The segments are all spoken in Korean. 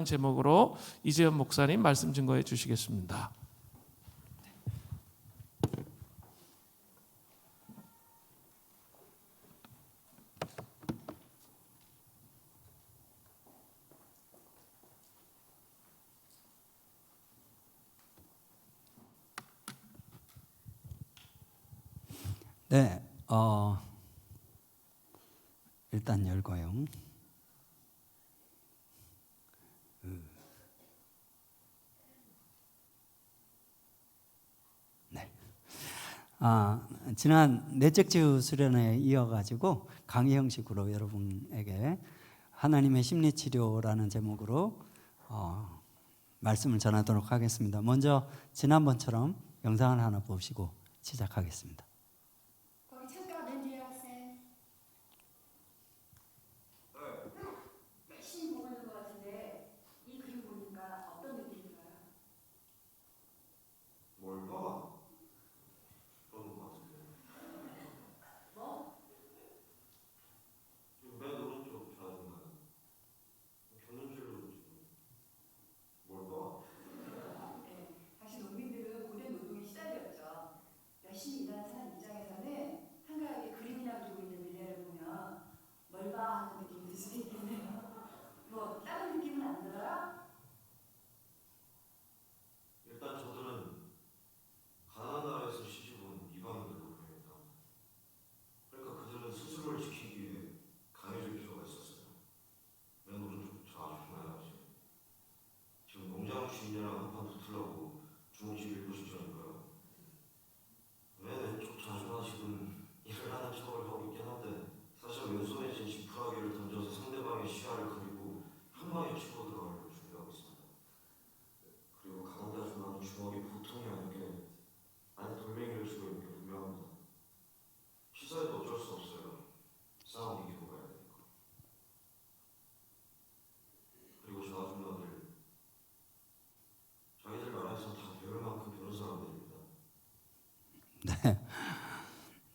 제목으로 이재현 목사님 말씀 증거해 주시겠습니다. 네, 일단 열고요. 네. 지난 넷째 수련회에 이어가지고 강의 형식으로 여러분에게 하나님의 심리치료라는 제목으로 말씀을 전하도록 하겠습니다. 먼저 지난번처럼 영상을 하나 보시고 시작하겠습니다.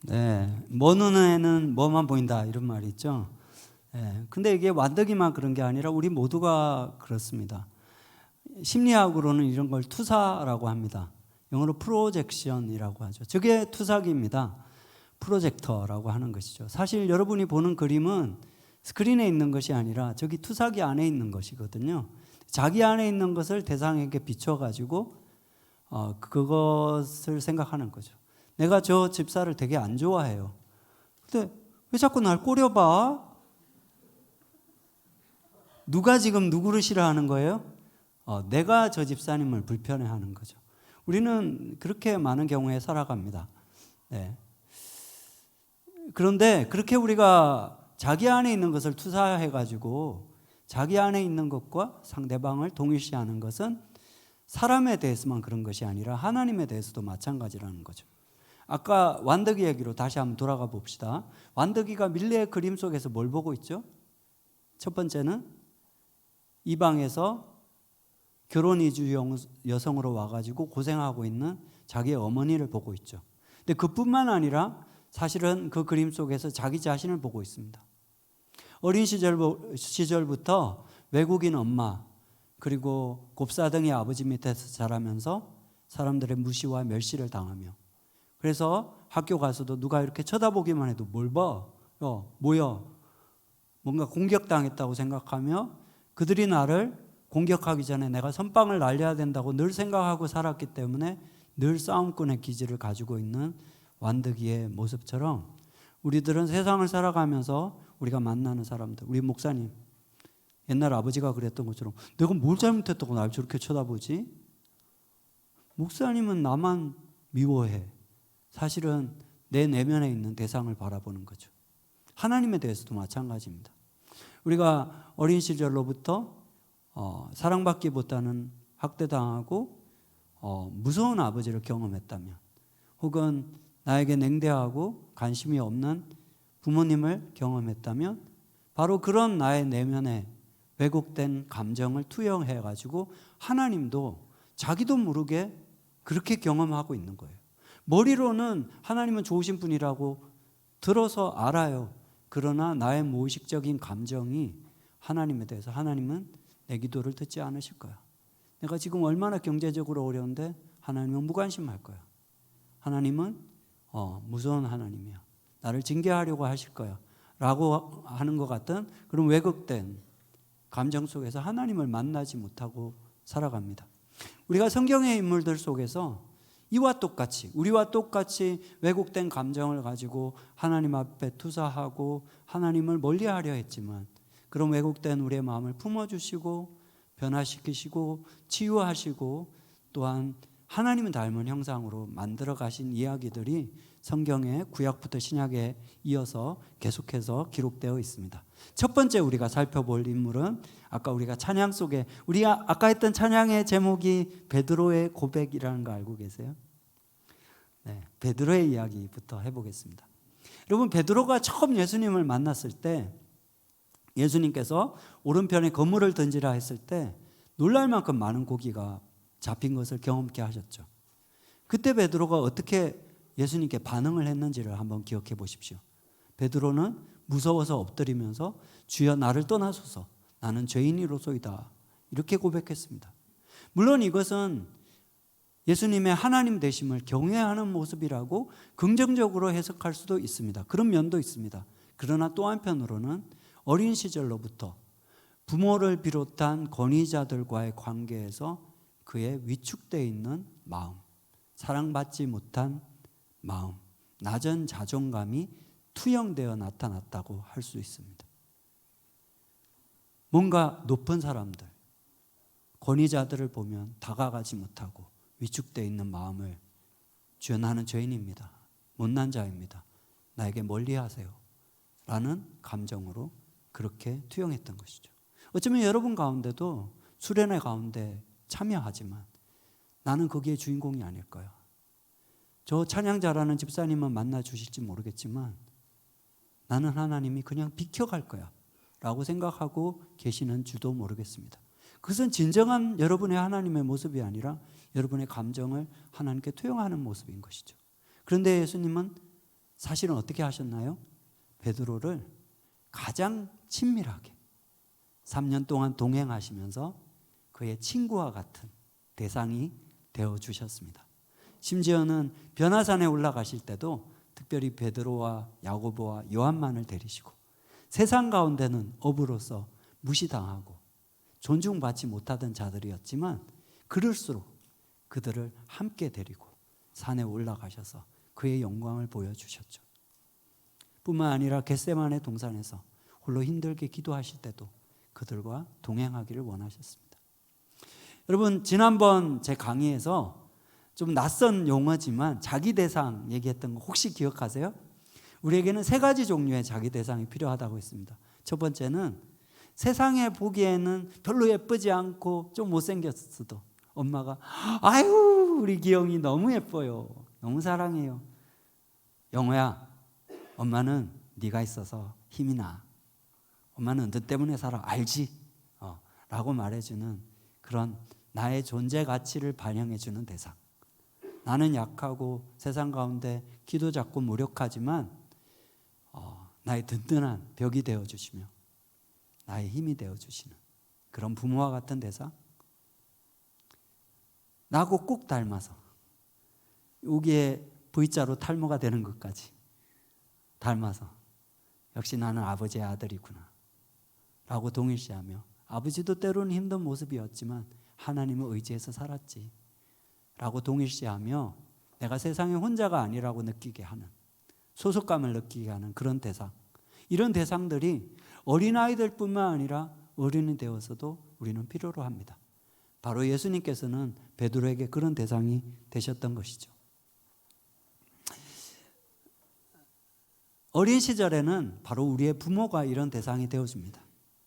네, 뭐 눈에는 뭐만 보인다 이런 말이 있죠. 근데 이게 완덕이만 그런 게 아니라 우리 모두가 그렇습니다. 심리학으로는 이런 걸 투사라고 합니다. 영어로 프로젝션이라고 하죠. 저게 투사기입니다. 프로젝터라고 하는 것이죠. 사실 여러분이 보는 그림은 스크린에 있는 것이 아니라 저기 투사기 안에 있는 것이거든요. 자기 안에 있는 것을 대상에게 비춰가지고 그것을 생각하는 거죠. 내가 저 집사를 되게 안 좋아해요. 근데 왜 자꾸 날 꼬려봐? 누가 지금 누구를 싫어하는 거예요? 내가 저 집사님을 불편해하는 거죠. 우리는 그렇게 많은 경우에 살아갑니다. 네. 그런데 그렇게 우리가 자기 안에 있는 것을 투사해가지고 자기 안에 있는 것과 상대방을 동일시하는 것은 사람에 대해서만 그런 것이 아니라 하나님에 대해서도 마찬가지라는 거죠. 아까 완덕이 얘기로 다시 한번 돌아가 봅시다. 완덕이가 밀레의 그림 속에서 뭘 보고 있죠? 첫 번째는 이방에서 결혼 이주 여성으로 와가지고 고생하고 있는 자기의 어머니를 보고 있죠. 근데 그뿐만 아니라 사실은 그 그림 속에서 자기 자신을 보고 있습니다. 어린 시절부터 외국인 엄마 그리고 곱사등이 아버지 밑에서 자라면서 사람들의 무시와 멸시를 당하며 그래서 학교 가서도 누가 이렇게 쳐다보기만 해도 뭘 봐? 뭐야? 뭔가 공격당했다고 생각하며 그들이 나를 공격하기 전에 내가 선빵을 날려야 된다고 늘 생각하고 살았기 때문에 늘 싸움꾼의 기질을 가지고 있는 완덕이의 모습처럼 우리들은 세상을 살아가면서 우리가 만나는 사람들, 우리 목사님 옛날 아버지가 그랬던 것처럼 내가 뭘 잘못했다고 날 저렇게 쳐다보지? 목사님은 나만 미워해. 사실은 내 내면에 있는 대상을 바라보는 거죠. 하나님에 대해서도 마찬가지입니다. 우리가 어린 시절로부터 사랑받기보다는 학대당하고 무서운 아버지를 경험했다면 혹은 나에게 냉대하고 관심이 없는 부모님을 경험했다면 바로 그런 나의 내면에 왜곡된 감정을 투영해가지고 하나님도 자기도 모르게 그렇게 경험하고 있는 거예요. 머리로는 하나님은 좋으신 분이라고 들어서 알아요. 그러나 나의 무의식적인 감정이 하나님에 대해서 하나님은 내 기도를 듣지 않으실 거야. 내가 지금 얼마나 경제적으로 어려운데 하나님은 무관심할 거야. 하나님은 무서운 하나님이야. 나를 징계하려고 하실 거야. 라고 하는 것 같은 그런 왜곡된 감정 속에서 하나님을 만나지 못하고 살아갑니다. 우리가 성경의 인물들 속에서 우리와 똑같이 왜곡된 감정을 가지고 하나님 앞에 투사하고 하나님을 멀리하려 했지만 그런 왜곡된 우리의 마음을 품어주시고 변화시키시고 치유하시고 또한 하나님을 닮은 형상으로 만들어 가신 이야기들이 성경의 구약부터 신약에 이어서 계속해서 기록되어 있습니다. 첫 번째 우리가 살펴볼 인물은 아까 우리가 찬양 속에 우리가 아까 했던 찬양의 제목이 베드로의 고백이라는 거 알고 계세요? 네, 베드로의 이야기부터 해보겠습니다. 여러분, 베드로가 처음 예수님을 만났을 때 예수님께서 오른편에 그물을 던지라 했을 때 놀랄 만큼 많은 고기가 잡힌 것을 경험케 하셨죠. 그때 베드로가 어떻게 예수님께 반응을 했는지를 한번 기억해 보십시오. 베드로는 무서워서 엎드리면서 주여 나를 떠나소서 나는 죄인이로소이다 이렇게 고백했습니다. 물론 이것은 예수님의 하나님 되심을 경외하는 모습이라고 긍정적으로 해석할 수도 있습니다. 그런 면도 있습니다. 그러나 또 한편으로는 어린 시절로부터 부모를 비롯한 권위자들과의 관계에서 그의 위축되어 있는 마음, 사랑받지 못한 마음, 낮은 자존감이 투영되어 나타났다고 할 수 있습니다. 뭔가 높은 사람들, 권위자들을 보면 다가가지 못하고 위축되어 있는 마음을 주여 나는 죄인입니다. 못난 자입니다. 나에게 멀리하세요. 라는 감정으로 그렇게 투영했던 것이죠. 어쩌면 여러분 가운데도 수련회 가운데 참여하지만 나는 거기에 주인공이 아닐 거야. 저 찬양 잘하는 집사님은 만나 주실지 모르겠지만 나는 하나님이 그냥 비켜갈 거야 라고 생각하고 계시는 줄도 모르겠습니다. 그것은 진정한 여러분의 하나님의 모습이 아니라 여러분의 감정을 하나님께 투영하는 모습인 것이죠. 그런데 예수님은 사실은 어떻게 하셨나요? 베드로를 가장 친밀하게 3년 동안 동행하시면서 그의 친구와 같은 대상이 되어주셨습니다. 심지어는 변화산에 올라가실 때도 특별히 베드로와 야고보와 요한만을 데리시고 세상 가운데는 어부로서 무시당하고 존중받지 못하던 자들이었지만 그럴수록 그들을 함께 데리고 산에 올라가셔서 그의 영광을 보여주셨죠. 뿐만 아니라 겟세마네 동산에서 홀로 힘들게 기도하실 때도 그들과 동행하기를 원하셨습니다. 여러분, 지난번 제 강의에서 좀 낯선 용어지만 자기 대상 얘기했던 거 혹시 기억하세요? 우리에게는 3가지 종류의 자기 대상이 필요하다고 했습니다. 첫 번째는 세상에 보기에는 별로 예쁘지 않고 좀 못생겼어도 엄마가 아유 우리 기영이 너무 예뻐요. 너무 사랑해요. 영호야, 엄마는 네가 있어서 힘이 나. 엄마는 너 때문에 살아. 알지? 라고 말해주는 그런 나의 존재 가치를 반영해주는 대상. 나는 약하고 세상 가운데 기도 잡고 무력하지만 나의 든든한 벽이 되어주시며 나의 힘이 되어주시는 그런 부모와 같은 대상. 나하고 꼭 닮아서 여기에 V자로 탈모가 되는 것까지 닮아서 역시 나는 아버지의 아들이구나 라고 동일시하며 아버지도 때로는 힘든 모습이었지만 하나님을 의지해서 살았지 라고 동일시하며 내가 세상에 혼자가 아니라고 느끼게 하는 소속감을 느끼게 하는 그런 대상. 이런 대상들이 어린아이들 뿐만 아니라 어른이 되어서도 우리는 필요로 합니다. 바로 예수님께서는 베드로에게 그런 대상이 되셨던 것이죠. 어린 시절에는 바로 우리의 부모가 이런 대상이 되어줍니다.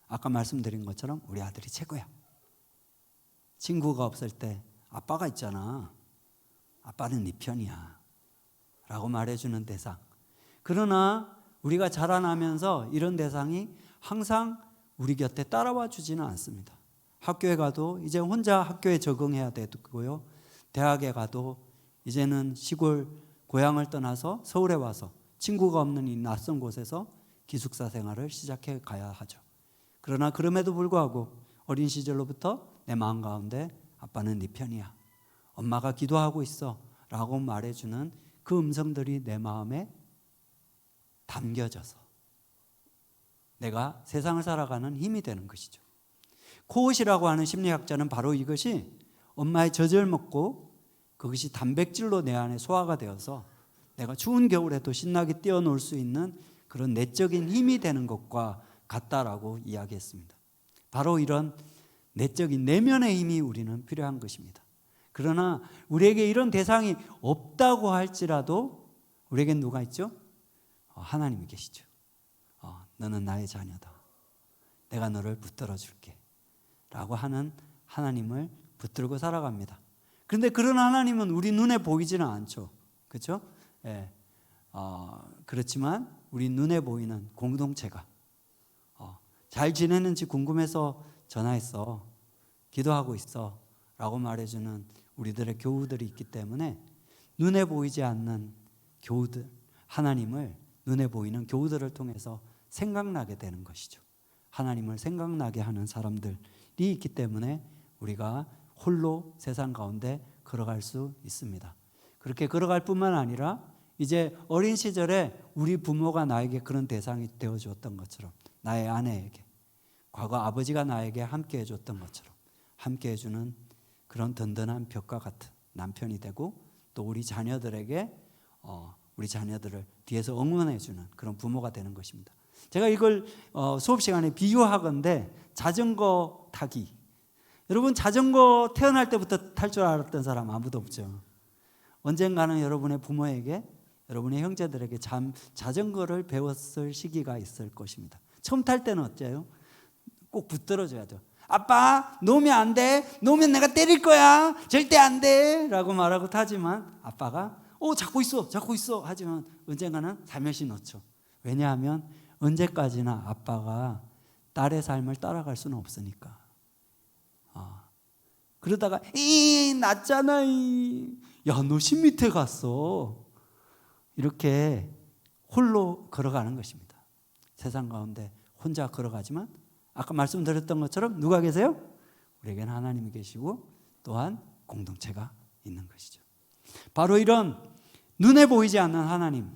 아까 말씀드린 것처럼 우리 아들이 최고야. 친구가 없을 때 아빠가 있잖아. 아빠는 네 편이야. 라고 말해주는 대상. 그러나 우리가 자라나면서 이런 대상이 항상 우리 곁에 따라와 주지는 않습니다. 학교에 가도 이제 혼자 학교에 적응해야 되고요. 대학에 가도 이제는 시골 고향을 떠나서 서울에 와서 친구가 없는 이 낯선 곳에서 기숙사 생활을 시작해 가야 하죠. 그러나 그럼에도 불구하고 어린 시절로부터 내 마음 가운데 아빠는 네 편이야, 엄마가 기도하고 있어 라고 말해주는 그 음성들이 내 마음에 담겨져서 내가 세상을 살아가는 힘이 되는 것이죠. 코웃이라고 하는 심리학자는 바로 이것이 엄마의 젖을 먹고 그것이 단백질로 내 안에 소화가 되어서 내가 추운 겨울에도 신나게 뛰어놀 수 있는 그런 내적인 힘이 되는 것과 같다라고 이야기했습니다. 바로 이런 내적인 내면의 힘이 우리는 필요한 것입니다. 그러나 우리에게 이런 대상이 없다고 할지라도 우리에겐 누가 있죠? 하나님이 계시죠. 너는 나의 자녀다, 내가 너를 붙들어 줄게 라고 하는 하나님을 붙들고 살아갑니다. 그런데 그런 하나님은 우리 눈에 보이지는 않죠. 그렇죠? 예. 그렇지만 우리 눈에 보이는 공동체가 잘 지내는지 궁금해서 전화했어, 기도하고 있어 라고 말해주는 우리들의 교우들이 있기 때문에 눈에 보이지 않는 교우들, 하나님을 눈에 보이는 교우들을 통해서 생각나게 되는 것이죠. 하나님을 생각나게 하는 사람들이 있기 때문에 우리가 홀로 세상 가운데 걸어갈 수 있습니다. 그렇게 걸어갈 뿐만 아니라 이제 어린 시절에 우리 부모가 나에게 그런 대상이 되어주었던 것처럼, 나의 아내에게, 과거 아버지가 나에게 함께 해줬던 것처럼 함께 해주는 그런 든든한 벽과 같은 남편이 되고, 또 우리 자녀들에게 우리 자녀들을 뒤에서 응원해주는 그런 부모가 되는 것입니다. 제가 이걸 수업 시간에 비유하건대 자전거 타기. 여러분, 자전거 태어날 때부터 탈 줄 알았던 사람 아무도 없죠. 언젠가는 여러분의 부모에게, 여러분의 형제들에게 자전거를 배웠을 시기가 있을 것입니다. 처음 탈 때는 어때요? 꼭 붙들어줘야죠. 아빠, 놓으면 안 돼, 놓으면 내가 때릴 거야, 절대 안 돼 라고 말하고 타지만 아빠가 잡고 있어 하지만 언젠가는 살며시 놓죠. 왜냐하면 언제까지나 아빠가 딸의 삶을 따라갈 수는 없으니까. 그러다가 낮잖아, 야 너 10m 갔어, 이렇게 홀로 걸어가는 것입니다. 세상 가운데 혼자 걸어가지만 아까 말씀드렸던 것처럼 누가 계세요? 우리에게는 하나님이 계시고 또한 공동체가 있는 것이죠. 바로 이런 눈에 보이지 않는 하나님,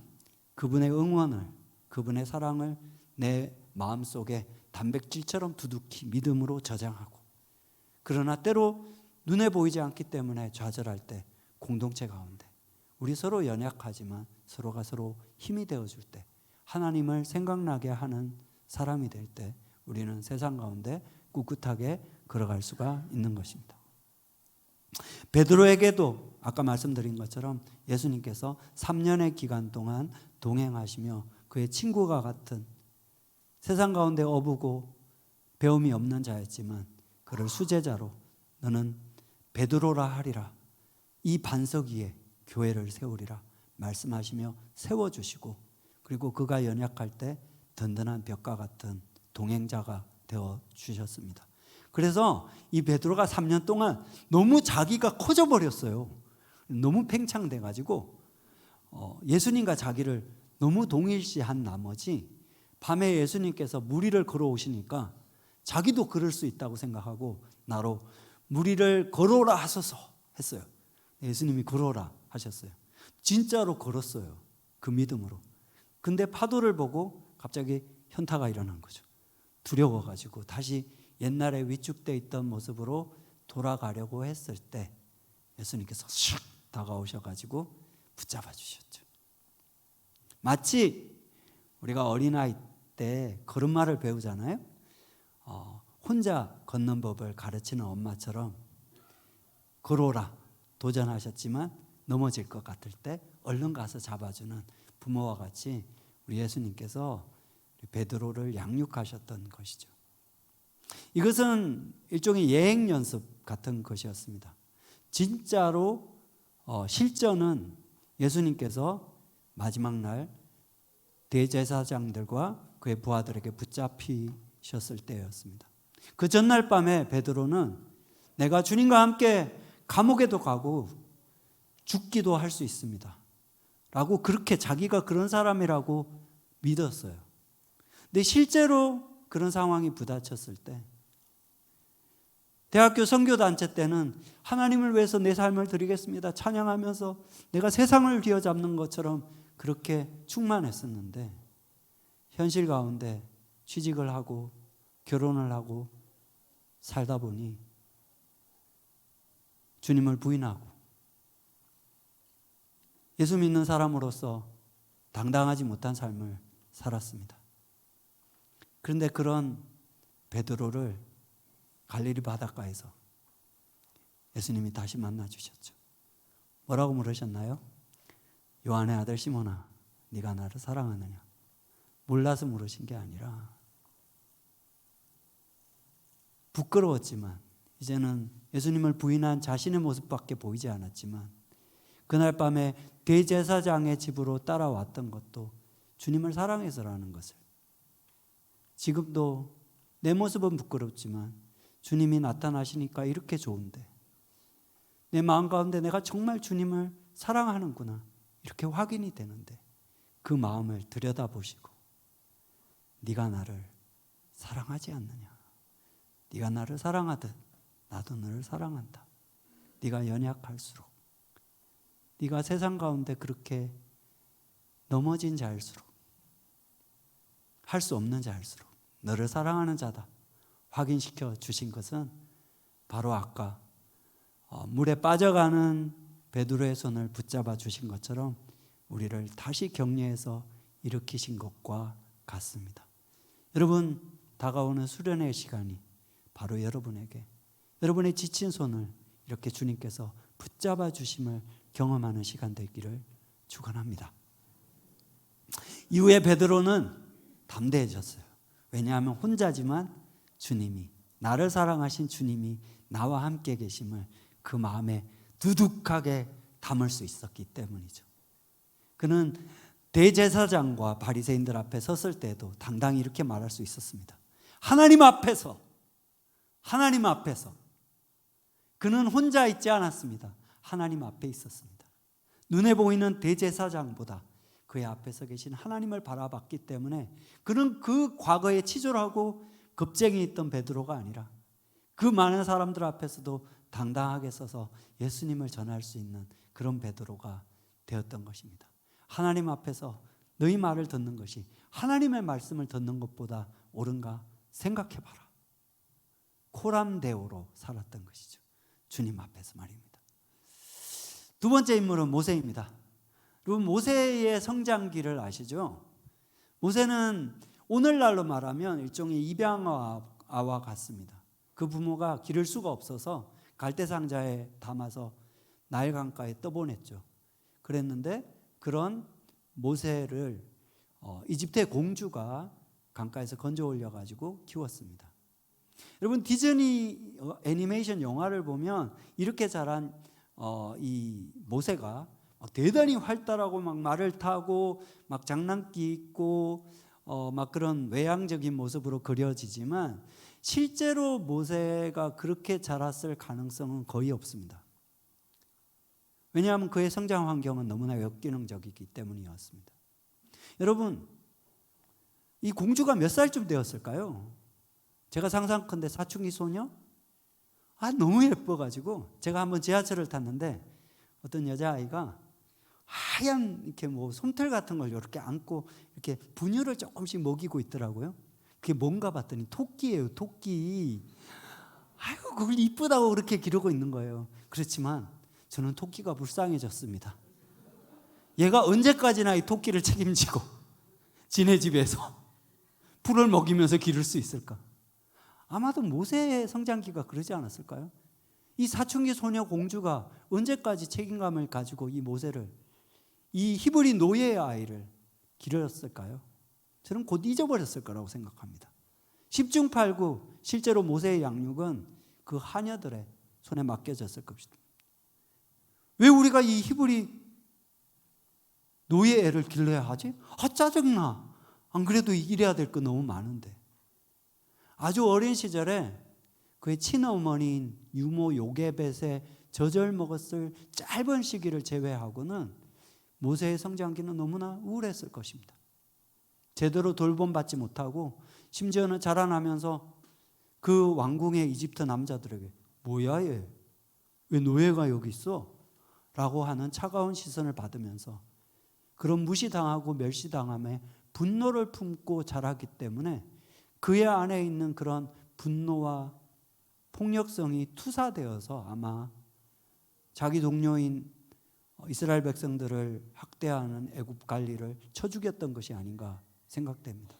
그분의 응원을, 그분의 사랑을 내 마음속에 단백질처럼 두둑히 믿음으로 저장하고, 그러나 때로 눈에 보이지 않기 때문에 좌절할 때 공동체 가운데 우리 서로 연약하지만 서로가 서로 힘이 되어줄 때, 하나님을 생각나게 하는 사람이 될 때 우리는 세상 가운데 꿋꿋하게 걸어갈 수가 있는 것입니다. 베드로에게도 아까 말씀드린 것처럼 예수님께서 3년의 기간 동안 동행하시며 그의 친구가 같은, 세상 가운데 어부고 배움이 없는 자였지만 그를 수제자로 너는 베드로라 하리라, 이 반석 위에 교회를 세우리라 말씀하시며 세워주시고, 그리고 그가 연약할 때 든든한 벽과 같은 동행자가 되어 주셨습니다. 그래서 이 베드로가 3년 동안 너무 자기가 커져 버렸어요. 너무 팽창돼 가지고 예수님과 자기를 너무 동일시한 나머지 밤에 예수님께서 무리를 걸어오시니까 자기도 걸을 수 있다고 생각하고 나로 무리를 걸어라 하소서 했어요. 예수님이 걸어라 하셨어요. 진짜로 걸었어요. 그 믿음으로. 근데 파도를 보고 갑자기 현타가 일어난 거죠. 두려워가지고 다시 옛날에 위축되어 있던 모습으로 돌아가려고 했을 때 예수님께서 슉 다가오셔가지고 붙잡아 주셨죠. 마치 우리가 어린아이 때 걸음마를 배우잖아요. 혼자 걷는 법을 가르치는 엄마처럼 걸어라 도전하셨지만 넘어질 것 같을 때 얼른 가서 잡아주는 부모와 같이 우리 예수님께서 베드로를 양육하셨던 것이죠. 이것은 일종의 예행 연습 같은 것이었습니다. 진짜로 실전은 예수님께서 마지막 날 대제사장들과 그의 부하들에게 붙잡히셨을 때였습니다. 그 전날 밤에 베드로는 내가 주님과 함께 감옥에도 가고 죽기도 할 수 있습니다 라고 그렇게 자기가 그런 사람이라고 믿었어요. 근데 실제로 그런 상황이 부닥쳤을 때 대학교 선교단체 때는 하나님을 위해서 내 삶을 드리겠습니다 찬양하면서 내가 세상을 휘어잡는 것처럼 그렇게 충만했었는데 현실 가운데 취직을 하고 결혼을 하고 살다 보니 주님을 부인하고 예수 믿는 사람으로서 당당하지 못한 삶을 살았습니다. 그런데 그런 베드로를 갈릴리 바닷가에서 예수님이 다시 만나 주셨죠. 뭐라고 물으셨나요? 요한의 아들 시몬아, 네가 나를 사랑하느냐? 몰라서 물으신 게 아니라 부끄러웠지만 이제는 예수님을 부인한 자신의 모습밖에 보이지 않았지만 그날 밤에 대제사장의 집으로 따라왔던 것도 주님을 사랑해서라는 것을, 지금도 내 모습은 부끄럽지만 주님이 나타나시니까 이렇게 좋은데 내 마음 가운데 내가 정말 주님을 사랑하는구나 이렇게 확인이 되는데 그 마음을 들여다보시고 네가 나를 사랑하지 않느냐? 네가 나를 사랑하듯 나도 너를 사랑한다. 네가 연약할수록, 네가 세상 가운데 그렇게 넘어진 자일수록, 할 수 없는 자일수록 너를 사랑하는 자다 확인시켜 주신 것은 바로 아까 물에 빠져가는 베드로의 손을 붙잡아 주신 것처럼 우리를 다시 격려해서 일으키신 것과 같습니다. 여러분, 다가오는 수련의 시간이 바로 여러분에게 여러분의 지친 손을 이렇게 주님께서 붙잡아 주심을 경험하는 시간 되기를 축원합니다. 이후에 베드로는 담대해졌어요. 왜냐하면 혼자지만 주님이, 나를 사랑하신 주님이 나와 함께 계심을 그 마음에 두둑하게 담을 수 있었기 때문이죠. 그는 대제사장과 바리새인들 앞에 섰을 때도 당당히 이렇게 말할 수 있었습니다. 하나님 앞에서 그는 혼자 있지 않았습니다. 하나님 앞에 있었습니다. 눈에 보이는 대제사장보다 그의 앞에서 계신 하나님을 바라봤기 때문에 그는 그 과거에 치졸하고 겁쟁이 있던 베드로가 아니라 그 많은 사람들 앞에서도 당당하게 서서 예수님을 전할 수 있는 그런 베드로가 되었던 것입니다. 하나님 앞에서 너희 말을 듣는 것이 하나님의 말씀을 듣는 것보다 옳은가 생각해봐라. 코람데오로 살았던 것이죠. 주님 앞에서 말입니다. 두 번째 인물은 모세입니다. 여러분, 모세의 성장기를 아시죠? 모세는 오늘날로 말하면 일종의 입양아와 같습니다. 그 부모가 기를 수가 없어서 갈대상자에 담아서 나일 강가에 떠보냈죠. 그랬는데 그런 모세를 이집트의 공주가 강가에서 건져 올려가지고 키웠습니다. 여러분, 디즈니 애니메이션 영화를 보면 이렇게 자란 이 모세가 대단히 활달하고 막 말을 타고 막 장난기 있고 막 그런 외향적인 모습으로 그려지지만 실제로 모세가 그렇게 자랐을 가능성은 거의 없습니다. 왜냐하면 그의 성장 환경은 너무나 역기능적이기 때문이었습니다. 여러분, 이 공주가 몇 살쯤 되었을까요? 제가 상상컨대 사춘기 소녀? 너무 예뻐가지고 제가 한번 지하철을 탔는데 어떤 여자아이가 하얀 이렇게 뭐 솜털 같은 걸 이렇게 안고 이렇게 분유를 조금씩 먹이고 있더라고요. 그게 뭔가 봤더니 토끼예요, 토끼. 아이고, 그걸 이쁘다고 그렇게 기르고 있는 거예요. 그렇지만 저는 토끼가 불쌍해졌습니다. 얘가 언제까지나 이 토끼를 책임지고 지네 집에서 풀을 먹이면서 기를 수 있을까? 아마도 모세의 성장기가 그러지 않았을까요? 이 사춘기 소녀 공주가 언제까지 책임감을 가지고 이 모세를, 이 히브리 노예의 아이를 기르었을까요? 저는 곧 잊어버렸을 거라고 생각합니다. 10중 8구 실제로 모세의 양육은 그 하녀들의 손에 맡겨졌을 것입니다. 왜 우리가 이 히브리 노예 애를 길러야 하지? 짜증나. 안 그래도 이래야 될 거 너무 많은데. 아주 어린 시절에 그의 친어머니인 유모 요게벳의 젖을 먹었을 짧은 시기를 제외하고는 모세의 성장기는 너무나 우울했을 것입니다. 제대로 돌봄받지 못하고 심지어는 자라나면서 그 왕궁의 이집트 남자들에게 뭐야 얘? 왜 노예가 여기 있어? 라고 하는 차가운 시선을 받으면서 그런 무시당하고 멸시당함에 분노를 품고 자라기 때문에 그의 안에 있는 그런 분노와 폭력성이 투사되어서 아마 자기 동료인 이스라엘 백성들을 학대하는 애굽 관리를 쳐 죽였던 것이 아닌가 생각됩니다.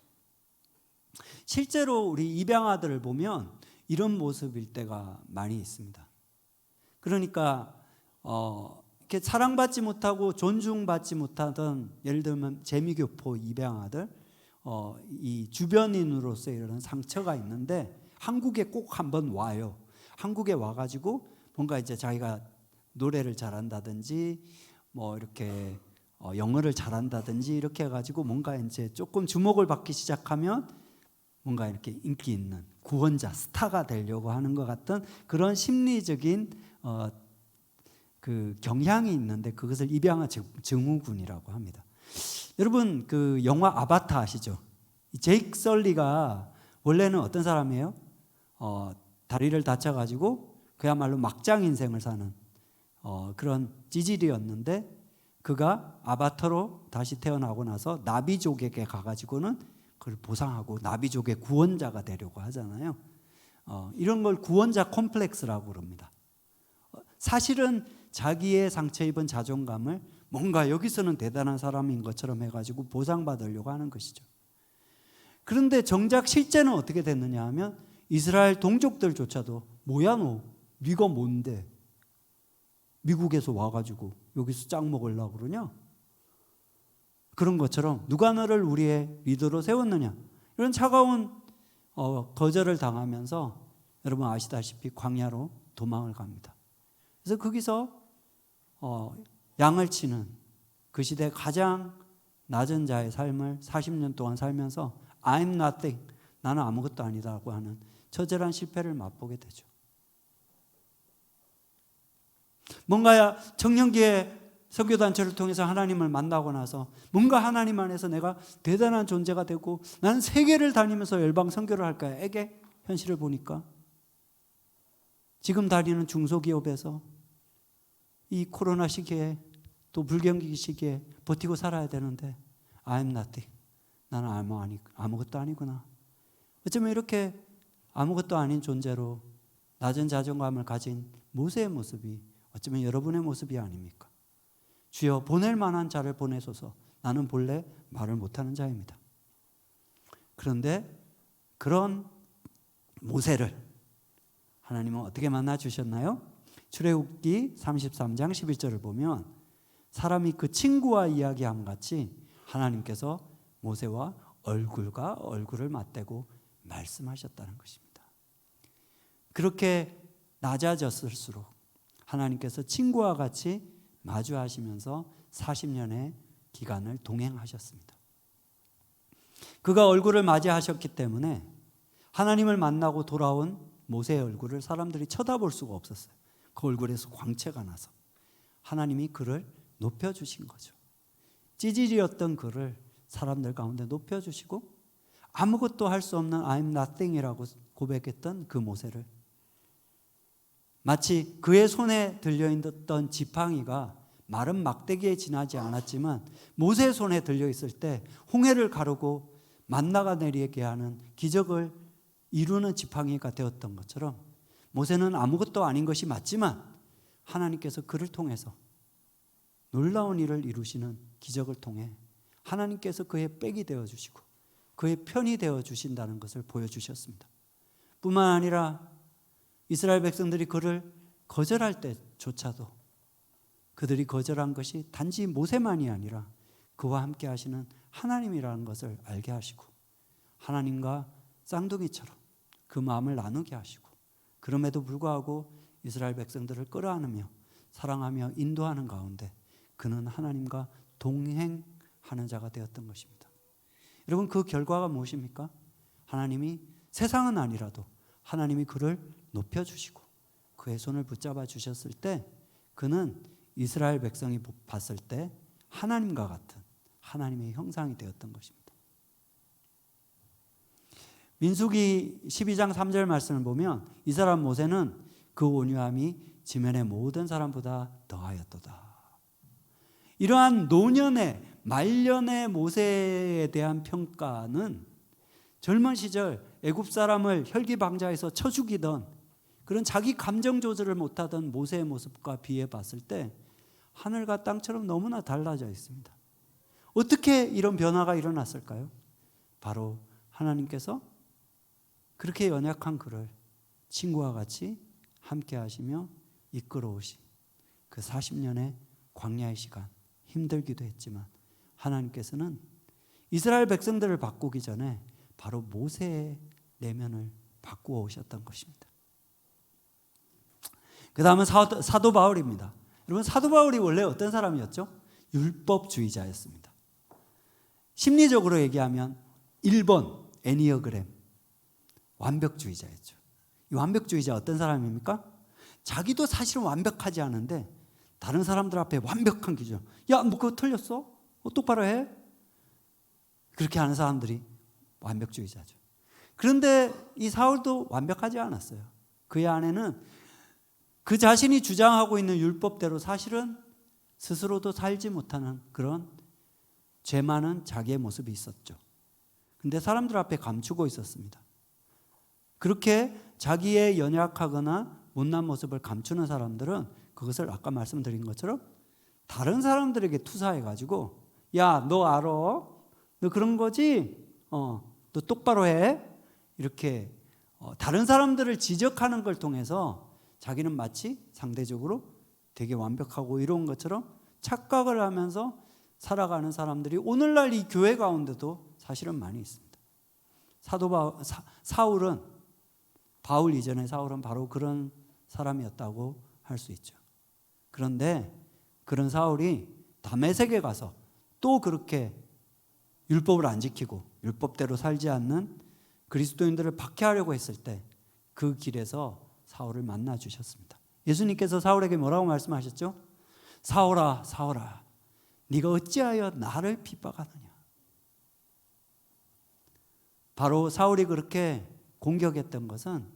실제로 우리 입양아들을 보면 이런 모습일 때가 많이 있습니다. 그러니까 이렇게 사랑받지 못하고 존중받지 못하던, 예를 들면 재미교포 입양아들, 이 주변인으로서 이런 상처가 있는데 한국에 꼭 한번 와요. 한국에 와가지고 뭔가 이제 자기가 노래를 잘한다든지 뭐 이렇게 영어를 잘한다든지 이렇게 해가지고 뭔가 이제 조금 주목을 받기 시작하면 뭔가 이렇게 인기 있는 구원자, 스타가 되려고 하는 것 같은 그런 심리적인 그 경향이 있는데 그것을 입양아 증후군이라고 합니다. 여러분 그 영화 아바타 아시죠? 제이크 설리가 원래는 어떤 사람이에요? 다리를 다쳐가지고 그야말로 막장 인생을 사는 그런 찌질이었는데 그가 아바타로 다시 태어나고 나서 나비족에게 가가지고는 그걸 보상하고 나비족의 구원자가 되려고 하잖아요. 이런 걸 구원자 콤플렉스라고 그럽니다. 사실은 자기의 상처 입은 자존감을 뭔가 여기서는 대단한 사람인 것처럼 해가지고 보상받으려고 하는 것이죠. 그런데 정작 실제는 어떻게 됐느냐 하면 이스라엘 동족들조차도 뭐야 너? 네가 뭔데? 미국에서 와가지고 여기서 짱 먹으려고 그러냐? 그런 것처럼 누가 너를 우리의 리더로 세웠느냐? 이런 차가운 거절을 당하면서 여러분 아시다시피 광야로 도망을 갑니다. 그래서 거기서 양을 치는 그 시대 가장 낮은 자의 삶을 40년 동안 살면서 I'm nothing, 나는 아무것도 아니다라고 하는 처절한 실패를 맛보게 되죠. 뭔가 청년기에 선교단체를 통해서 하나님을 만나고 나서 뭔가 하나님 안에서 내가 대단한 존재가 되고 나는 세계를 다니면서 열방 선교를 할 거야. 에게 현실을 보니까 지금 다니는 중소기업에서 이 코로나 시기에 또 불경기 시기에 버티고 살아야 되는데 I'm nothing, 나는 아무것도 아니구나. 어쩌면 이렇게 아무것도 아닌 존재로 낮은 자존감을 가진 모세의 모습이 어쩌면 여러분의 모습이 아닙니까? 주여 보낼 만한 자를 보내소서. 나는 본래 말을 못하는 자입니다. 그런데 그런 모세를 하나님은 어떻게 만나 주셨나요? 출애굽기 33장 11절을 보면 사람이 그 친구와 이야기함 같이 하나님께서 모세와 얼굴과 얼굴을 맞대고 말씀하셨다는 것입니다. 그렇게 낮아졌을수록 하나님께서 친구와 같이 마주하시면서 40년의 기간을 동행하셨습니다. 그가 얼굴을 맞이하셨기 때문에 하나님을 만나고 돌아온 모세의 얼굴을 사람들이 쳐다볼 수가 없었어요. 그 얼굴에서 광채가 나서 하나님이 그를 높여주신 거죠. 찌질이었던 그를 사람들 가운데 높여주시고 아무것도 할 수 없는 I'm nothing이라고 고백했던 그 모세를 마치 그의 손에 들려있던 지팡이가 마른 막대기에 지나지 않았지만 모세의 손에 들려있을 때 홍해를 가르고 만나가 내리게 하는 기적을 이루는 지팡이가 되었던 것처럼 모세는 아무것도 아닌 것이 맞지만 하나님께서 그를 통해서 놀라운 일을 이루시는 기적을 통해 하나님께서 그의 백이 되어주시고 그의 편이 되어주신다는 것을 보여주셨습니다. 뿐만 아니라 이스라엘 백성들이 그를 거절할 때조차도 그들이 거절한 것이 단지 모세만이 아니라 그와 함께 하시는 하나님이라는 것을 알게 하시고 하나님과 쌍둥이처럼 그 마음을 나누게 하시고 그럼에도 불구하고 이스라엘 백성들을 끌어안으며 사랑하며 인도하는 가운데 그는 하나님과 동행하는 자가 되었던 것입니다. 여러분 그 결과가 무엇입니까? 하나님이 세상은 아니라도 하나님이 그를 높여주시고 그의 손을 붙잡아 주셨을 때 그는 이스라엘 백성이 봤을 때 하나님과 같은 하나님의 형상이 되었던 것입니다. 민수기 12장 3절 말씀을 보면 이 사람 모세는 그 온유함이 지면의 모든 사람보다 더하였도다. 이러한 노년의 말년의 모세에 대한 평가는 젊은 시절 애굽 사람을 혈기방자해서 쳐 죽이던 그런 자기 감정 조절을 못하던 모세의 모습과 비해 봤을 때 하늘과 땅처럼 너무나 달라져 있습니다. 어떻게 이런 변화가 일어났을까요? 바로 하나님께서 그렇게 연약한 그를 친구와 같이 함께 하시며 이끌어오신 그 40년의 광야의 시간, 힘들기도 했지만 하나님께서는 이스라엘 백성들을 바꾸기 전에 바로 모세의 내면을 바꾸어 오셨던 것입니다. 그 다음은 사도 바울입니다. 여러분, 사도 바울이 원래 어떤 사람이었죠? 율법주의자였습니다. 심리적으로 얘기하면 1번 애니어그램 완벽주의자였죠. 이 완벽주의자 어떤 사람입니까? 자기도 사실은 완벽하지 않은데 다른 사람들 앞에 완벽한 기준. 야, 뭐 그거 틀렸어? 똑바로 해? 그렇게 하는 사람들이 완벽주의자죠. 그런데 이 사울도 완벽하지 않았어요. 그의 안에는 그 자신이 주장하고 있는 율법대로 사실은 스스로도 살지 못하는 그런 죄 많은 자기의 모습이 있었죠. 근데 사람들 앞에 감추고 있었습니다. 그렇게 자기의 연약하거나 못난 모습을 감추는 사람들은 그것을 아까 말씀드린 것처럼 다른 사람들에게 투사해가지고 야, 너 알아? 너 그런 거지? 너 똑바로 해? 이렇게 다른 사람들을 지적하는 걸 통해서 자기는 마치 상대적으로 되게 완벽하고 이로운 것처럼 착각을 하면서 살아가는 사람들이 오늘날 이 교회 가운데도 사실은 많이 있습니다. 사울은 바울 이전의 사울은 바로 그런 사람이었다고 할 수 있죠. 그런데 그런 사울이 다메섹에 가서 또 그렇게 율법을 안 지키고 율법대로 살지 않는 그리스도인들을 박해하려고 했을 때 그 길에서 사울을 만나 주셨습니다. 예수님께서 사울에게 뭐라고 말씀하셨죠? 사울아, 사울아, 네가 어찌하여 나를 핍박하느냐. 바로 사울이 그렇게 공격했던 것은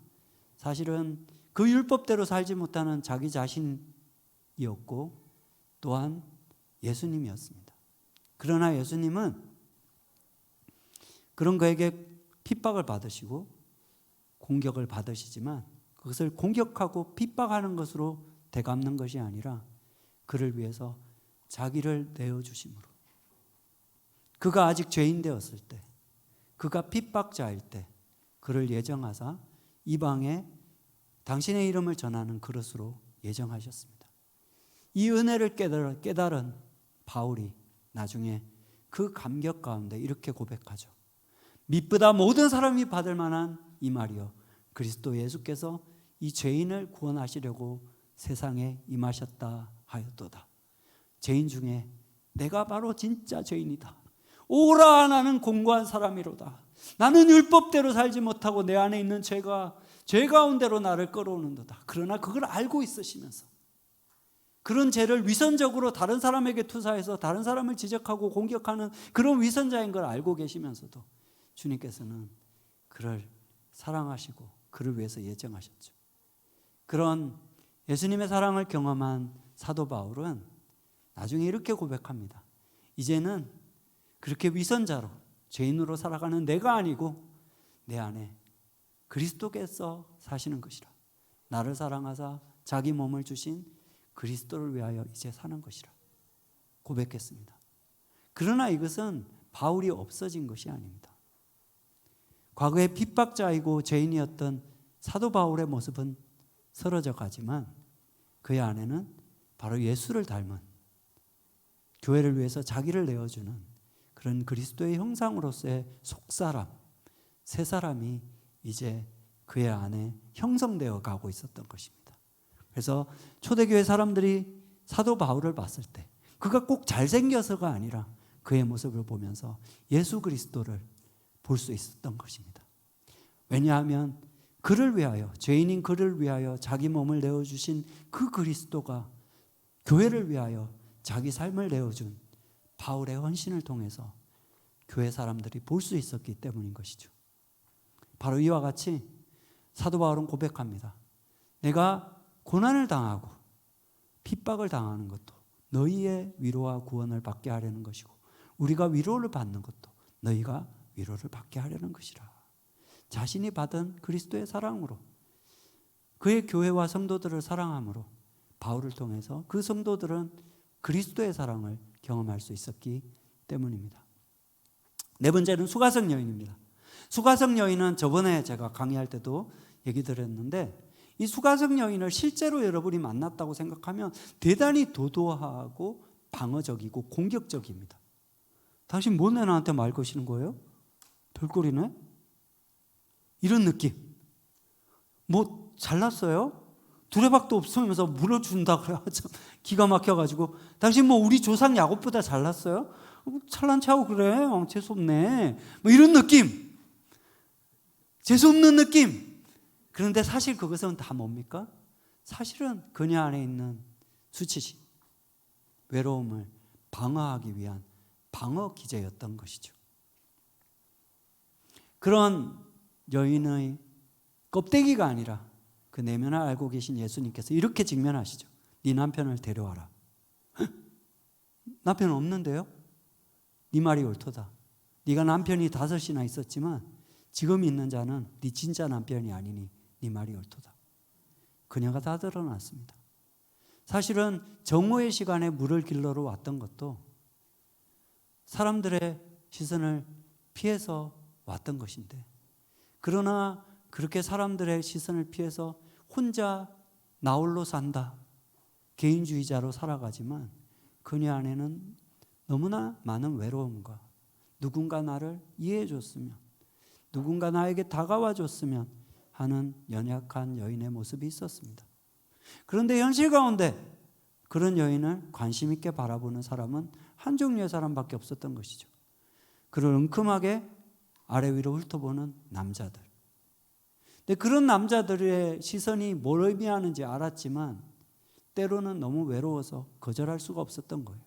사실은 그 율법대로 살지 못하는 자기 자신이었고 또한 예수님이었습니다. 그러나 예수님은 그런 그에게 핍박을 받으시고 공격을 받으시지만 그것을 공격하고 핍박하는 것으로 되갚는 것이 아니라 그를 위해서 자기를 내어주심으로 그가 아직 죄인 되었을 때 그가 핍박자일 때 그를 예정하사 이방에 당신의 이름을 전하는 그릇으로 예정하셨습니다. 이 은혜를 깨달은 바울이 나중에 그 감격 가운데 이렇게 고백하죠. 믿보다 모든 사람이 받을 만한 이 말이요 그리스도 예수께서 이 죄인을 구원하시려고 세상에 임하셨다 하였도다. 죄인 중에 내가 바로 진짜 죄인이다. 오라, 나는 공고한 사람이로다. 나는 율법대로 살지 못하고 내 안에 있는 죄가 죄 가운데로 나를 끌어오는도다. 그러나 그걸 알고 있으시면서 그런 죄를 위선적으로 다른 사람에게 투사해서 다른 사람을 지적하고 공격하는 그런 위선자인 걸 알고 계시면서도 주님께서는 그를 사랑하시고 그를 위해서 예정하셨죠. 그런 예수님의 사랑을 경험한 사도 바울은 나중에 이렇게 고백합니다. 이제는 그렇게 위선자로 죄인으로 살아가는 내가 아니고 내 안에 그리스도께서 사시는 것이라. 나를 사랑하사 자기 몸을 주신 그리스도를 위하여 이제 사는 것이라 고백했습니다. 그러나 이것은 바울이 없어진 것이 아닙니다. 과거에 핍박자이고 죄인이었던 사도 바울의 모습은 사라져 가지만 그의 안에는 바로 예수를 닮은 교회를 위해서 자기를 내어주는 그런 그리스도의 형상으로서의 속사람, 새 사람이 이제 그의 안에 형성되어 가고 있었던 것입니다. 그래서 초대교회 사람들이 사도 바울을 봤을 때 그가 꼭 잘생겨서가 아니라 그의 모습을 보면서 예수 그리스도를 볼 수 있었던 것입니다. 왜냐하면 그를 위하여, 죄인인 그를 위하여 자기 몸을 내어주신 그 그리스도가 교회를 위하여 자기 삶을 내어준 바울의 헌신을 통해서 교회 사람들이 볼 수 있었기 때문인 것이죠. 바로 이와 같이 사도 바울은 고백합니다. 내가 고난을 당하고 핍박을 당하는 것도 너희의 위로와 구원을 받게 하려는 것이고 우리가 위로를 받는 것도 너희가 위로를 받게 하려는 것이라. 자신이 받은 그리스도의 사랑으로 그의 교회와 성도들을 사랑함으로 바울을 통해서 그 성도들은 그리스도의 사랑을 경험할 수 있었기 때문입니다. 네 번째는 수가성 여인입니다. 수가성 여인은 저번에 제가 강의할 때도 얘기 드렸는데 이 수가성 여인을 실제로 여러분이 만났다고 생각하면 대단히 도도하고 방어적이고 공격적입니다. 당신 뭔데 나한테 말 거시는 거예요? 별꼴이네? 이런 느낌. 뭐 잘났어요? 두레박도 없으면서 물어준다 그래. 참 기가 막혀가지고 당신 뭐 우리 조상 야곱보다 잘났어요? 잘난 체하고 그래. 재수없네. 뭐 이런 느낌. 재수없는 느낌. 그런데 사실 그것은 다 뭡니까? 사실은 그녀 안에 있는 수치심, 외로움을 방어하기 위한 방어 기제였던 것이죠. 그런 여인의 껍데기가 아니라 그 내면을 알고 계신 예수님께서 이렇게 직면하시죠. 네 남편을 데려와라. 남편 없는데요? 네 말이 옳도다. 네가 남편이 5이나 있었지만 지금 있는 자는 네 진짜 남편이 아니니 네 말이 옳도다. 그녀가 다 드러났습니다. 사실은 정오의 시간에 물을 길러러 왔던 것도 사람들의 시선을 피해서 왔던 것인데, 그러나 그렇게 사람들의 시선을 피해서 혼자 나홀로 산다, 개인주의자로 살아가지만 그녀 안에는 너무나 많은 외로움과 누군가 나를 이해해 줬으면, 누군가 나에게 다가와 줬으면 하는 연약한 여인의 모습이 있었습니다. 그런데 현실 가운데 그런 여인을 관심 있게 바라보는 사람은 한 종류의 사람밖에 없었던 것이죠. 그를 은큼하게 아래 위로 훑어보는 남자들. 근데 그런 남자들의 시선이 뭘 의미하는지 알았지만 때로는 너무 외로워서 거절할 수가 없었던 거예요.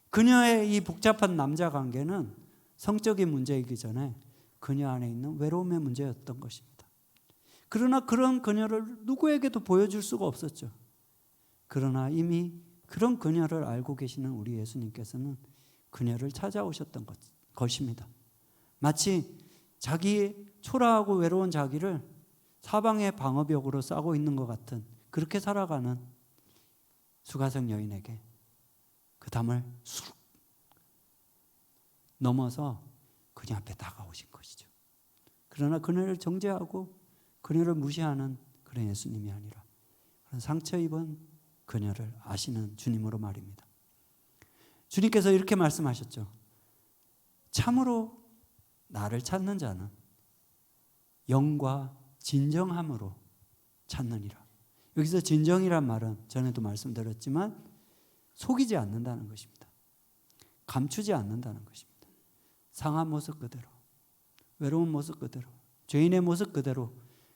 그녀의 이 복잡한 남자 관계는 성적인 문제이기 전에 그녀 안에 있는 외로움의 문제였던 것입니다. 그러나 그런 그녀를 누구에게도 보여줄 수가 없었죠. 그러나 이미 그런 그녀를 알고 계시는 우리 예수님께서는 그녀를 찾아오셨던 것입니다. 마치 자기 초라하고 외로운 자기를 사방의 방어벽으로 싸고 있는 것 같은 그렇게 살아가는 수가성 여인에게 그 담을 쑥 넘어서 그녀 앞에 다가오신 것이죠. 그러나 그녀를 정죄하고 그녀를 무시하는 그런 예수님이 아니라 그런 상처 입은 그녀를 아시는 주님으로 말입니다. 주님께서 이렇게 말씀하셨죠. 참으로 나를 찾는 자는 영과 진정함으로 찾느니라. 여기서 진정이란 말은 전에도 말씀드렸지만 속이지 않는다는 것입니다. 감추지 않는다는 것입니다. 상한 모습 그대로, 외로운 모습 그대로, 죄인의 모습 그대로